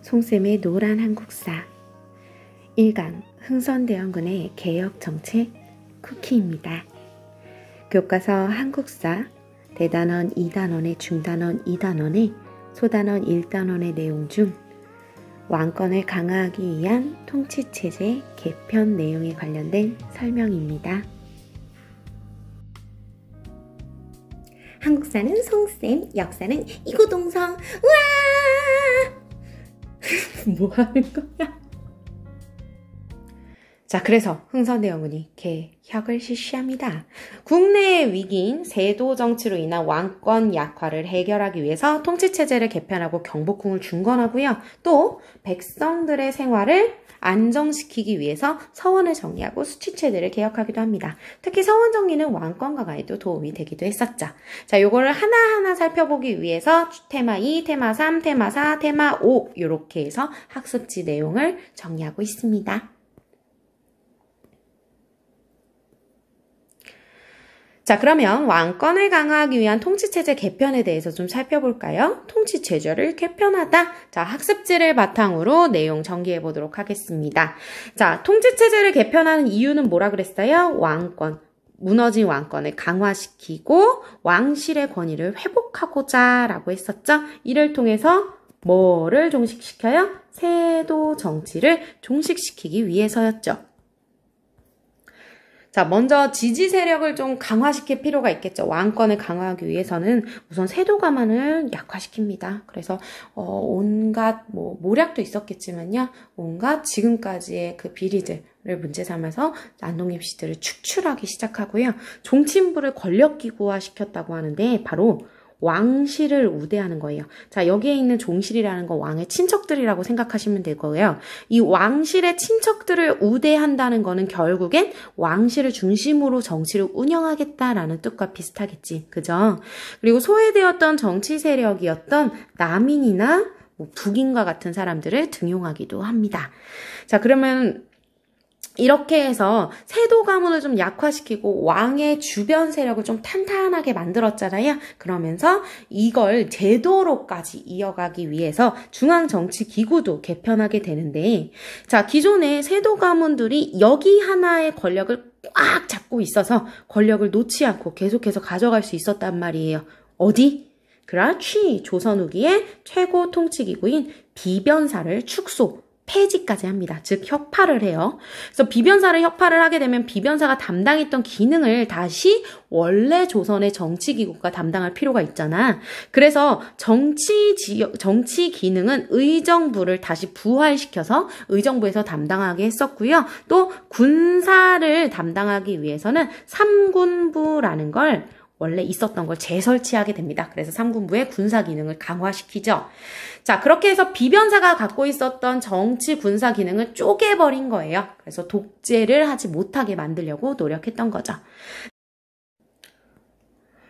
송쌤의 노란 한국사 1강 흥선대원군의 개혁정책 쿠키입니다. 교과서 한국사 대단원 2단원의 중단원 2단원의 소단원 1단원의 내용 중 왕권을 강화하기 위한 통치체제 개편 내용에 관련된 설명입니다. 한국사는 송쌤, 역사는 이고동성. 우와! 뭐 하는 거야? 자, 그래서 흥선대원군이 개혁을 실시합니다. 국내의 위기인 세도 정치로 인한 왕권 약화를 해결하기 위해서 통치체제를 개편하고 경복궁을 중건하고요. 또 백성들의 생활을 안정시키기 위해서 서원을 정리하고 수치체제를 개혁하기도 합니다. 특히 서원 정리는 왕권 강화에도 도움이 되기도 했었죠. 자, 요거를 하나하나 살펴보기 위해서 테마 2, 테마 3, 테마 4, 테마 5 이렇게 해서 학습지 내용을 정리하고 있습니다. 자, 그러면 왕권을 강화하기 위한 통치체제 개편에 대해서 좀 살펴볼까요? 통치체제를 개편하다. 자, 학습지를 바탕으로 내용 정리해 보도록 하겠습니다. 자, 통치체제를 개편하는 이유는 뭐라 그랬어요? 무너진 왕권을 강화시키고 왕실의 권위를 회복하고자 라고 했었죠? 이를 통해서 뭐를 종식시켜요? 세도 정치를 종식시키기 위해서였죠. 자, 먼저 지지 세력을 좀 강화시킬 필요가 있겠죠. 왕권을 강화하기 위해서는 우선 세도 가만을 약화시킵니다. 그래서 온갖 모략도 있었겠지만요. 온갖 지금까지의 그 비리들을 문제 삼아서 안동임 씨들을 축출하기 시작하고요. 종친부를 권력기구화 시켰다고 하는데 바로 왕실을 우대하는 거예요. 자, 여기에 있는 종실이라는 건 왕의 친척들이라고 생각하시면 되고요. 이 왕실의 친척들을 우대한다는 거는 결국엔 왕실을 중심으로 정치를 운영하겠다라는 뜻과 비슷하겠지. 그죠? 그리고 소외되었던 정치 세력이었던 남인이나 북인과 같은 사람들을 등용하기도 합니다. 자, 그러면 이렇게 해서 세도 가문을 좀 약화시키고 왕의 주변 세력을 좀 탄탄하게 만들었잖아요. 그러면서 이걸 제도로까지 이어가기 위해서 중앙정치기구도 개편하게 되는데, 자, 기존의 세도 가문들이 여기 하나의 권력을 꽉 잡고 있어서 권력을 놓지 않고 계속해서 가져갈 수 있었단 말이에요. 어디? 그렇지. 조선 후기의 최고 통치기구인 비변사를 축소, 폐지까지 합니다. 즉 혁파를 해요. 그래서 비변사를 혁파를 하게 되면 비변사가 담당했던 기능을 다시 원래 조선의 정치기구가 담당할 필요가 있잖아. 그래서 정치 기능은 의정부를 다시 부활시켜서 의정부에서 담당하게 했었고요. 또 군사를 담당하기 위해서는 삼군부라는 걸 원래 있었던 걸 재설치하게 됩니다. 그래서 삼군부의 군사 기능을 강화시키죠. 자, 그렇게 해서 비변사가 갖고 있었던 정치 군사 기능을 쪼개버린 거예요. 그래서 독재를 하지 못하게 만들려고 노력했던 거죠.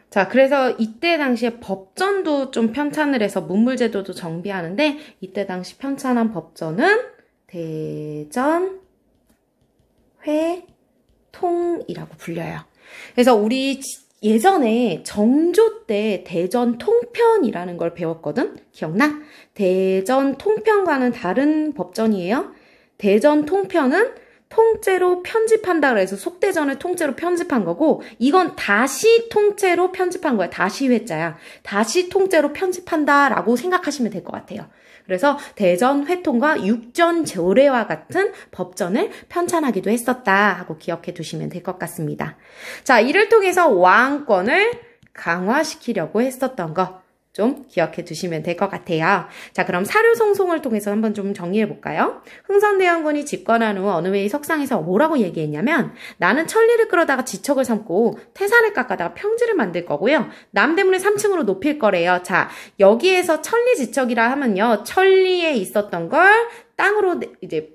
자, 그래서 이때 당시에 법전도 좀 편찬을 해서 문물제도도 정비하는데 이때 당시 편찬한 법전은 대전회통이라고 불려요. 그래서 우리 예전에 정조 때 대전 통편이라는 걸 배웠거든? 기억나? 대전 통편과는 다른 법전이에요. 대전 통편은 통째로 편집한다 그래서 속대전을 통째로 편집한 거고, 이건 다시 통째로 편집한 거야. 다시 회자야. 다시 통째로 편집한다라고 생각하시면 될 것 같아요. 그래서 대전 회통과 육전 조례와 같은 법전을 편찬하기도 했었다 하고 기억해 두시면 될 것 같습니다. 자, 이를 통해서 왕권을 강화시키려고 했었던 거 좀 기억해 두시면 될 것 같아요. 자, 그럼 사료송송을 통해서 한번 좀 정리해 볼까요? 흥선대원군이 집권한 후 어느 외의 석상에서 뭐라고 얘기했냐면, 나는 천리를 끌어다가 지척을 삼고 태산을 깎아다가 평지를 만들 거고요. 남대문을 3층으로 높일 거래요. 자, 여기에서 천리지척이라 하면요, 천리에 있었던 걸 땅으로 이제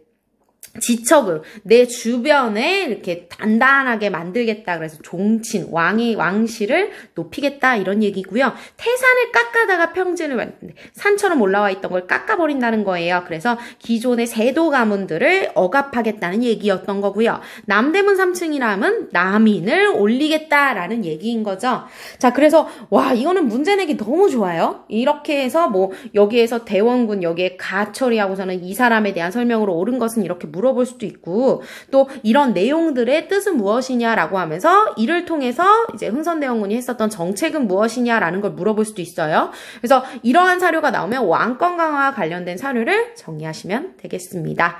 지척을 내 주변에 이렇게 단단하게 만들겠다. 그래서 종친, 왕실을 높이겠다. 이런 얘기고요. 태산을 깎아다가 평진을 만드는데 산처럼 올라와 있던 걸 깎아버린다는 거예요. 그래서 기존의 세도 가문들을 억압하겠다는 얘기였던 거고요. 남대문 3층이라면 남인을 올리겠다라는 얘기인 거죠. 자, 그래서 와, 이거는 문제 내기 너무 좋아요. 이렇게 해서 뭐 여기에서 대원군 여기에 가처리하고서는 이 사람에 대한 설명으로 옳은 것은 이렇게 물어볼 수도 있고, 또 이런 내용들의 뜻은 무엇이냐라고 하면서 이를 통해서 이제 흥선대원군이 했었던 정책은 무엇이냐라는 걸 물어볼 수도 있어요. 그래서 이러한 사료가 나오면 왕권 강화와 관련된 사료를 정리하시면 되겠습니다.